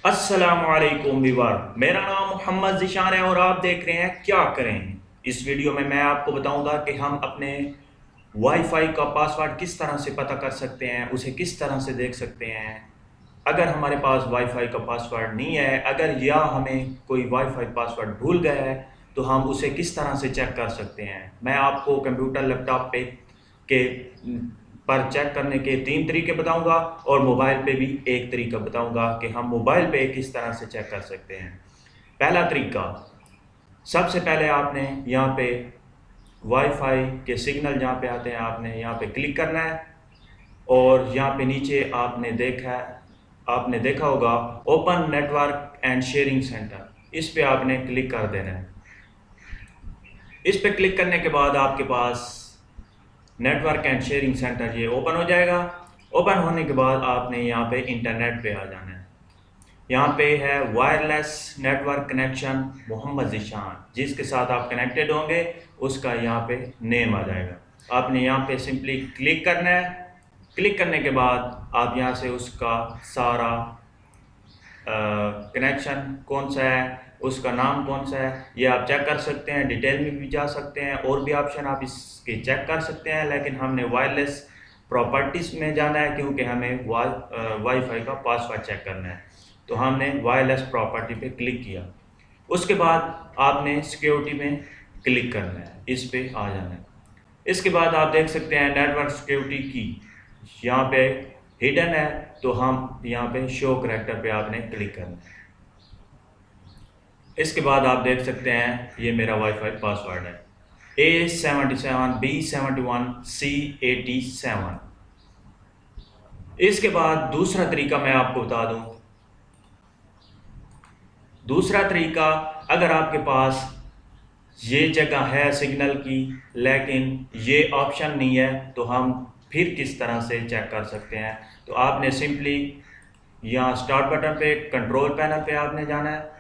अस्सलामुअलैकुम व्यूअर, मेरा नाम मोहम्मद ज़िशान है और आप देख रहे हैं क्या करें। इस वीडियो में मैं आपको बताऊंगा कि हम अपने वाईफाई का पासवर्ड किस तरह से पता कर सकते हैं, उसे किस तरह से देख सकते हैं। अगर हमारे पास वाईफाई का पासवर्ड नहीं है, अगर या हमें कोई वाईफाई पासवर्ड भूल गया है, तो हम उसे किस तरह से चेक कर सकते हैं। मैं आपको कंप्यूटर लैपटॉप पे के पर चेक करने के 3 तरीके बताऊंगा और मोबाइल पे भी एक तरीका बताऊंगा कि हम मोबाइल पे किस तरह से चेक कर सकते हैं। पहला तरीका, सबसे पहले आपने यहाँ पे वाईफाई के सिग्नल जहाँ पे आते हैं, आपने यहाँ पे क्लिक करना है और यहाँ पे नीचे आपने देखा होगा open network and sharing centre, इस पे आपने क्लिक कर देना है। इस पे क्लिक करने के बाद आपके पास नेटवर्क एंड शेयरिंग सेंटर ये ओपन हो जाएगा। ओपन होने के बाद आपने यहाँ पे इंटरनेट पे आ जाना है। यहाँ पे है wireless network connection Mohammad Zishan, जिसके साथ आप कनेक्टेड होंगे उसका यहाँ पे नेम आ जाएगा। आपने यहाँ पे सिंपली क्लिक करना है। क्लिक करने के बाद आप यहाँ से उसका सारा कनेक्शन कौन सा है, उसका नाम कौन सा है, ये आप चेक कर सकते हैं। डिटेल में भी जा सकते हैं, और भी ऑप्शन आप इसके चेक कर सकते हैं, लेकिन हमने वायरलेस प्रॉपर्टीज़ में जाना है क्योंकि हमें वाईफाई का पासवर्ड चेक करना है। तो हमने वायरलेस प्रॉपर्टी पे क्लिक किया। उसके बाद आपने सिक्योरिटी में क्लिक करना है, इस पे आ जाना है। इसके बाद आप देख सकते हैं नेटवर्क सिक्योरिटी की यहाँ पे हिडन है, तो हम यहाँ पे शो करैक्टर पे आपने क्लिक करना है। इसके बाद आप देख सकते हैं ये मेरा वाईफाई पासवर्ड है A77B71C87। इसके बाद दूसरा तरीका मैं आपको बता दूं। दूसरा तरीका, अगर आपके पास ये जगह है सिग्नल की लेकिन ये ऑप्शन नहीं है, तो हम फिर किस तरह से चेक कर सकते हैं। तो आपने सिंपली यहाँ स्टार्ट बटन पे कंट्रोल पैनल पे आपने जाना है।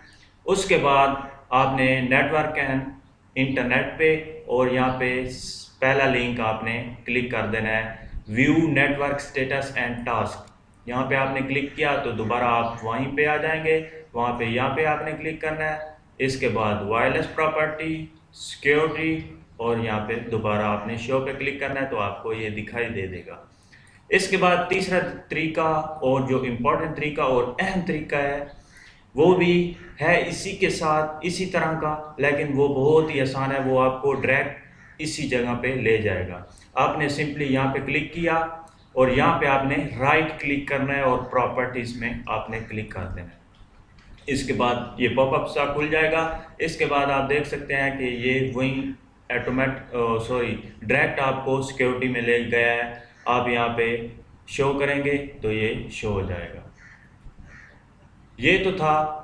उसके बाद आपने नेटवर्क एंड इंटरनेट पे, और यहाँ पे पहला लिंक आपने क्लिक कर देना है, view network status and task. यहाँ पे आपने क्लिक किया तो दोबारा आप वहीं पे आ जाएंगे। वहाँ पे यहाँ पे आपने क्लिक करना है। इसके बाद वायरलेस प्रॉपर्टी, सिक्योरिटी, और यहाँ पे दोबारा आपने शो पे क्लिक करना है, तो आपको ये दिखाई दे देगा। इसके बाद तीसरा तरीका, और जो इम्पोर्टेंट तरीका और अहम तरीका है, वो भी है इसी के साथ इसी तरह का, लेकिन वो बहुत ही आसान है। वो आपको डायरेक्ट इसी जगह पे ले जाएगा। आपने सिंपली यहाँ पे क्लिक किया और यहाँ पे आपने राइट क्लिक करना है और प्रॉपर्टीज़ में आपने क्लिक कर देना है। इसके बाद ये पॉपअप सा खुल जाएगा। इसके बाद आप देख सकते हैं कि ये वही डायरेक्ट आपको सिक्योरिटी में ले गया है। आप यहाँ पे शो करेंगे तो ये शो हो जाएगा। ये तो था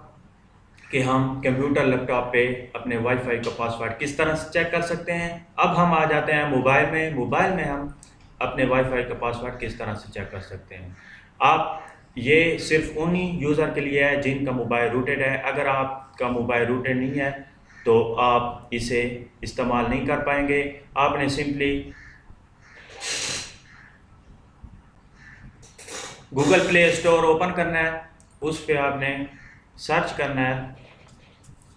कि हम कंप्यूटर लैपटॉप पे अपने वाईफाई का पासवर्ड किस तरह से चेक कर सकते हैं। अब हम आ जाते हैं मोबाइल में। मोबाइल में हम अपने वाईफाई का पासवर्ड किस तरह से चेक कर सकते हैं। आप ये सिर्फ उन्हीं यूज़र के लिए है जिनका मोबाइल रूटेड है। अगर आपका मोबाइल रूटेड नहीं है तो आप इसे इस्तेमाल नहीं कर पाएंगे। आपने simply Google play store open करना है, उस पर आपने सर्च करना है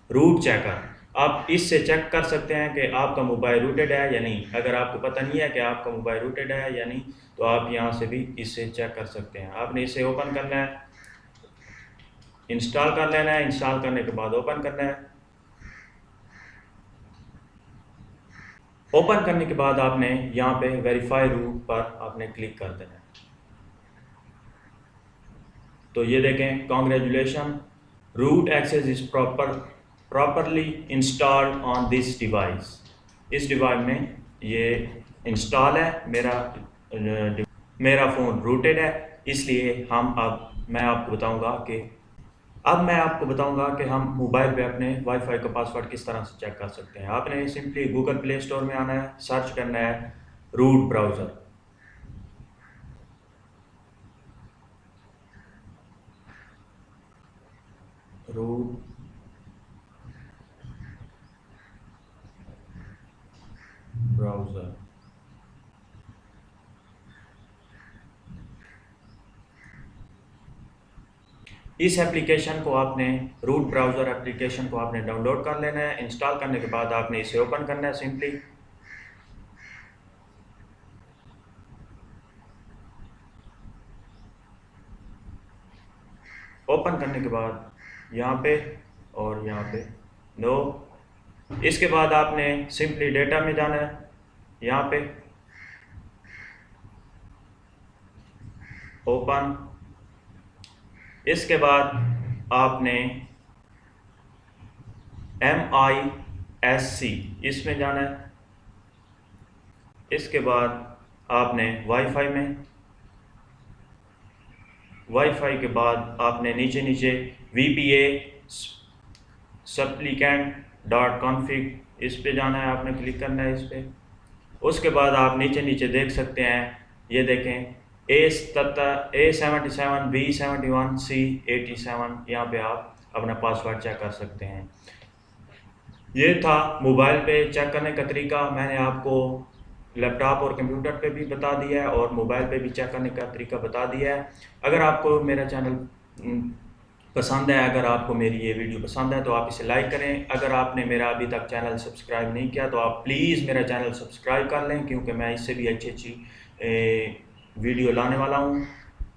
रूट चेकर। आप इससे चेक कर सकते हैं कि आपका मोबाइल रूटेड है या नहीं। अगर आपको पता नहीं है कि आपका मोबाइल रूटेड है या नहीं, तो आप यहाँ से भी इससे चेक कर सकते हैं। आपने इसे ओपन करना है, इंस्टॉल कर लेना है। इंस्टॉल करने के बाद ओपन करना है। ओपन करने के बाद आपने यहाँ पे वेरीफाई रूट पर आपने क्लिक कर देना है। तो ये देखें, congratulation, root access is properly installed on this device. इस डिवाइस में ये इंस्टॉल है। मेरा फ़ोन रूटेड है, इसलिए अब मैं आपको बताऊंगा कि हम मोबाइल पे अपने वाईफाई का पासवर्ड किस तरह से चेक कर सकते हैं। आपने सिंपली गूगल प्ले स्टोर में आना है, सर्च करना है रूट ब्राउज़र। रूट ब्राउज़र, इस एप्लीकेशन को आपने रूट ब्राउज़र एप्लीकेशन को आपने डाउनलोड कर लेना है। इंस्टॉल करने के बाद आपने इसे ओपन करना है सिंपली। ओपन करने के बाद यहाँ पे और यहाँ पे नो, इसके बाद आपने सिंपली डेटा में जाना है, यहाँ पे ओपन। इसके बाद आपने MISC इसमें जाना है। इसके बाद आपने वाईफाई में, वाईफाई के बाद आपने नीचे नीचे VPA supplicant.config इस पे जाना है, आपने क्लिक करना है इस पे। उसके बाद आप नीचे नीचे देख सकते हैं, ये देखें A77 B71 C87, यहाँ पे आप अपना पासवर्ड चेक कर सकते हैं। ये था मोबाइल पे चेक करने का तरीका। मैंने आपको लैपटॉप और कंप्यूटर पे भी बता दिया है और मोबाइल पे भी चेक करने का तरीका बता दिया है। अगर आपको मेरा चैनल पसंद है, अगर आपको मेरी ये वीडियो पसंद है तो आप इसे लाइक करें। अगर आपने मेरा अभी तक चैनल सब्सक्राइब नहीं किया तो आप प्लीज़ मेरा चैनल सब्सक्राइब कर लें, क्योंकि मैं इससे भी अच्छी अच्छी वीडियो लाने वाला हूँ।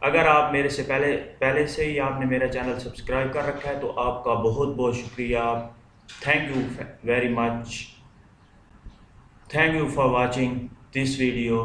अगर आप मेरे से पहले से ही आपने मेरा चैनल सब्सक्राइब कर रखा है तो आपका बहुत बहुत शुक्रिया। Thank you very much. Thank you for watching this video.